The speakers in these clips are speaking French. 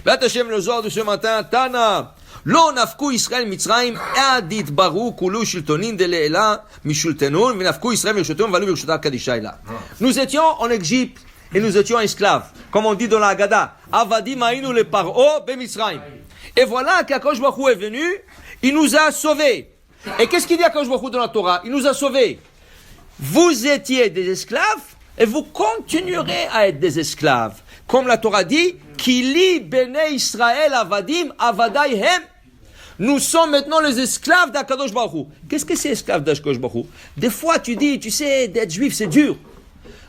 Vat Hashem le Zohar de ce matin, Tana. לא נפקו ישראל מצרים עד יתברו כולו שלטונין דלעילה משולטנון ונפקו ישראל מרשותיהם ועלו ברשותה קדישה אלה. Nous étions en Égypte et nous étions esclaves. Comme on dit dans la Haggadah, Avadim היינו לפרעה במצרים. Et voilà qu'Akadosh Baruch Hu est venu, il nous a sauvés. Et qu'est-ce qu'il dit Akadosh Baruch Hu dans la Torah? Il nous a sauvés. Vous étiez des esclaves et vous continuerez à être des esclaves. Comme la Torah dit, Kili bene Israël avadim avadaihem. Nous sommes maintenant les esclaves d'Akadosh Baruch Hu. Qu'est-ce que c'est esclave d'Akadosh Baruch Hu? Des fois tu dis, tu sais, d'être juif c'est dur.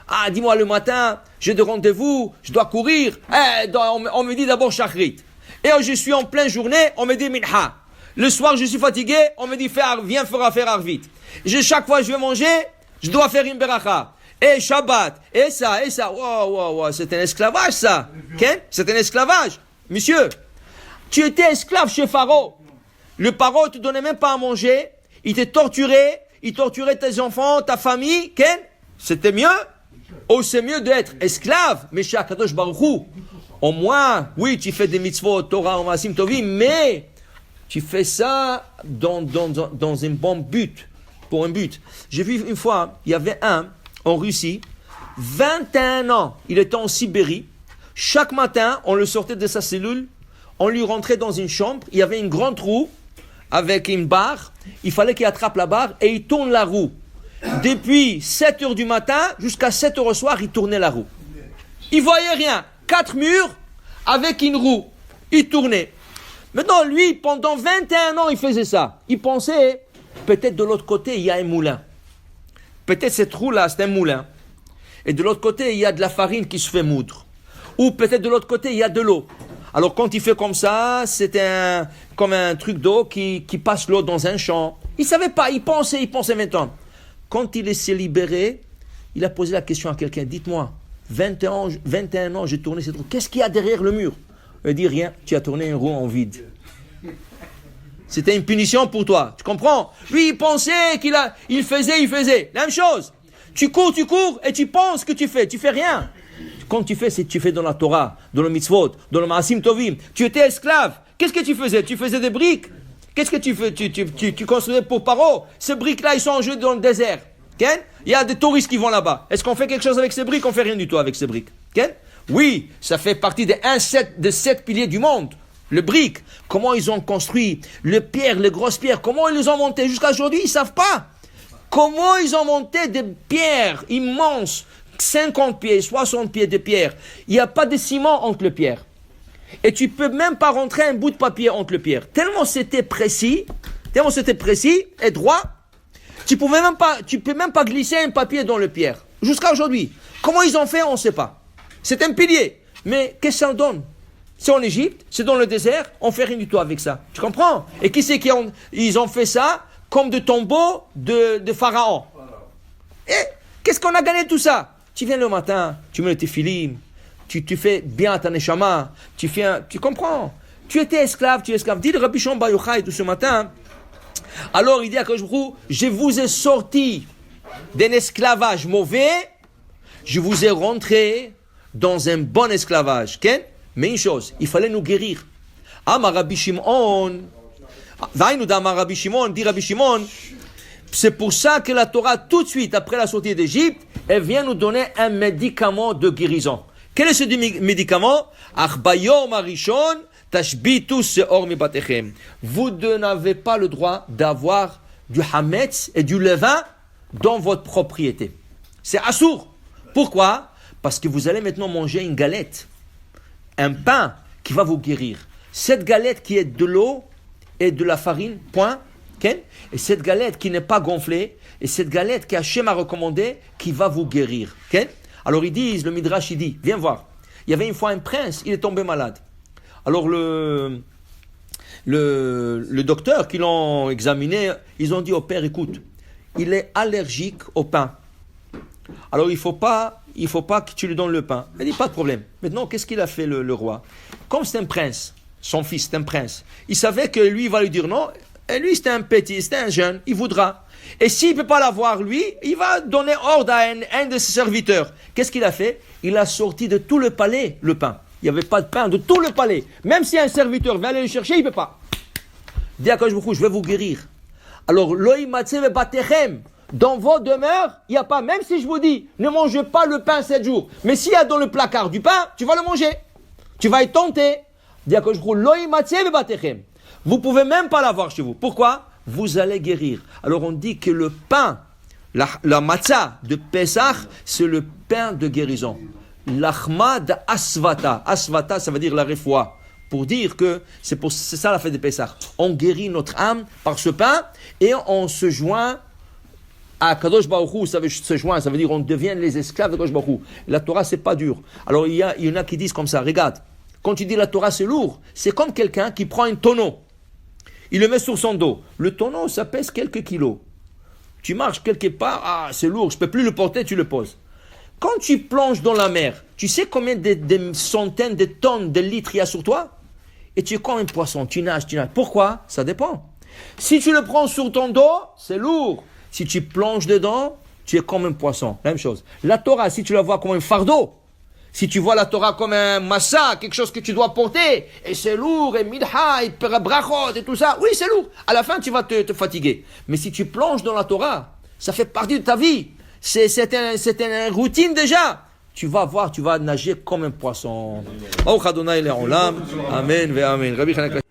Ah, dis-moi le matin, j'ai des rendez-vous, je dois courir. On me dit d'abord shachrit. Et je suis en pleine journée, on me dit minha. Le soir je suis fatigué, on me dit viens faire arvit. Chaque fois je vais manger, je dois faire une beracha. Et Shabbat, et ça. Wow, c'est un esclavage ça. Okay? C'est un esclavage. Monsieur, tu étais esclave chez Pharaon. Le Pharaon ne te donnait même pas à manger. Il te torturait. Il torturait tes enfants, ta famille. Okay? C'était mieux. Oh, c'est mieux d'être esclave. Mais chez Akadosh Baruch Hu, au moins, oui, tu fais des mitzvot, Torah, Maasim Tovim, mais tu fais ça dans un bon but. Pour un but. J'ai vu une fois, il y avait un en Russie, 21 ans, il était en Sibérie. Chaque matin, on le sortait de sa cellule, on lui rentrait dans une chambre, il y avait une grande roue avec une barre, il fallait qu'il attrape la barre et il tourne la roue. Depuis 7 heures du matin jusqu'à 7 heures au soir, il tournait la roue. Il voyait rien, 4 murs avec une roue, il tournait. Maintenant, lui, pendant 21 ans, il faisait ça. Il pensait, peut-être de l'autre côté, il y a un moulin. Peut-être cette roue-là, c'est un moulin. Et de l'autre côté, il y a de la farine qui se fait moudre. Ou peut-être de l'autre côté, il y a de l'eau. Alors quand il fait comme ça, c'est comme un truc d'eau qui passe l'eau dans un champ. Il ne savait pas, il pensait maintenant. Quand il s'est libéré, il a posé la question à quelqu'un. Dites-moi, 21 ans, j'ai tourné cette roue. Qu'est-ce qu'il y a derrière le mur? Il dit rien, tu as tourné une roue en vide. C'était une punition pour toi. Tu comprends? Lui, il pensait il faisait. La même chose. Tu cours et tu penses que tu fais rien. Quand tu fais, c'est tu fais dans la Torah, dans le mitzvot, dans le maasim tovim. Tu étais esclave. Qu'est-ce que tu faisais? Tu faisais des briques. Qu'est-ce que tu fais? Tu construisais pour Paro. Ces briques-là, ils sont en jeu dans le désert. Okay? Il y a des touristes qui vont là-bas. Est-ce qu'on fait quelque chose avec ces briques? On fait rien du tout avec ces briques. Okay? Oui, ça fait partie des 7 piliers du monde. Le brique, comment ils ont construit, les grosses pierres, comment ils les ont montées jusqu'à aujourd'hui, ils ne savent pas. Comment ils ont monté des pierres immenses, 50 pieds, 60 pieds de pierre. Il n'y a pas de ciment entre les pierres. Et tu ne peux même pas rentrer un bout de papier entre les pierres. Tellement c'était précis et droit, tu peux même pas glisser un papier dans le pierre. Jusqu'à aujourd'hui. Comment ils ont fait, on ne sait pas. C'est un pilier. Mais qu'est-ce que ça donne? C'est en Égypte, c'est dans le désert, on fait rien du tout avec ça. Tu comprends? Et qui c'est ils ont fait ça comme de tombeaux de Pharaon. Et qu'est-ce qu'on a gagné tout ça? Tu viens le matin, tu mets tes filim, tu fais bien ta neshama, tu comprends? Tu étais esclave, Dis le Rabbi Shimon Bar Yochai tout ce matin. Alors il dit à Akadosh Baruch Hu, je vous ai sorti d'un esclavage mauvais, je vous ai rentré dans un bon esclavage. Okay? Mais une chose, il fallait nous guérir. Amar Rabbi Shimon, dit Rabbi Shimon, c'est pour ça que la Torah, tout de suite après la sortie d'Égypte, elle vient nous donner un médicament de guérison. Quel est ce médicament? Vous n'avez pas le droit d'avoir du hametz et du levain dans votre propriété. C'est assour. Pourquoi? Parce que vous allez maintenant manger une galette. Un pain qui va vous guérir. Cette galette qui est de l'eau et de la farine, point. Okay? Et cette galette qui n'est pas gonflée, et cette galette que Hachem a recommandée, qui va vous guérir. Okay? Alors ils disent, le Midrash il dit, viens voir. Il y avait une fois un prince, il est tombé malade. Alors le docteur qui l'ont examiné, ils ont dit au père, écoute, il est allergique au pain. Alors il faut pas que tu lui donnes le pain. Il dit, pas de problème. Maintenant, qu'est-ce qu'il a fait le roi? Comme c'est un prince, son fils c'est un prince, il savait que lui va lui dire non, et lui c'était un petit, c'était un jeune, il voudra. Et s'il ne peut pas l'avoir lui, il va donner ordre à un de ses serviteurs. Qu'est-ce qu'il a fait? Il a sorti de tout le palais le pain. Il Il n'y avait pas de pain de tout le palais. Même si un serviteur veut aller le chercher, il ne peut pas. Dis à Kadosh Baruch Hu, je vais vous guérir. Alors, Loi Matzeh Bebatechem, dans vos demeures, il n'y a pas, même si je vous dis, ne mangez pas le pain 7 jours. Mais s'il y a dans le placard du pain, tu vas le manger. Tu vas être tenté. Dis à Kadosh Baruch Hu, Loi Matzeh Bebatechem. Vous ne pouvez même pas l'avoir chez vous. Pourquoi? Vous allez guérir. Alors, on dit que le pain, la matzah de Pesach, c'est le pain de guérison. L'achma d'asvata. Asvata, ça veut dire la refoua. Pour dire que c'est ça la fête de Pesach. On guérit notre âme par ce pain et on se joint à Kadosh Baruch Hu. Ça veut dire on devient les esclaves de Kadosh Baruch Hu. La Torah, c'est pas dur. Alors, il y en a qui disent comme ça, regarde, quand tu dis la Torah, c'est lourd, c'est comme quelqu'un qui prend un tonneau. Il le met sur son dos. Le tonneau, ça pèse quelques kilos. Tu marches quelque part, c'est lourd, je ne peux plus le porter, tu le poses. Quand tu plonges dans la mer, tu sais combien de centaines de tonnes de litres il y a sur toi? Et tu es comme un poisson, tu nages. Pourquoi? Ça dépend. Si tu le prends sur ton dos, c'est lourd. Si tu plonges dedans, tu es comme un poisson. La même chose. La Torah, si tu la vois comme un fardeau, si tu vois la Torah comme un massa, quelque chose que tu dois porter, et c'est lourd, et midha, et brachot, et tout ça, oui, c'est lourd. À la fin, tu vas te fatiguer. Mais si tu plonges dans la Torah, ça fait partie de ta vie. C'est une routine déjà. Tu vas voir, tu vas nager comme un poisson. Amen ve amen.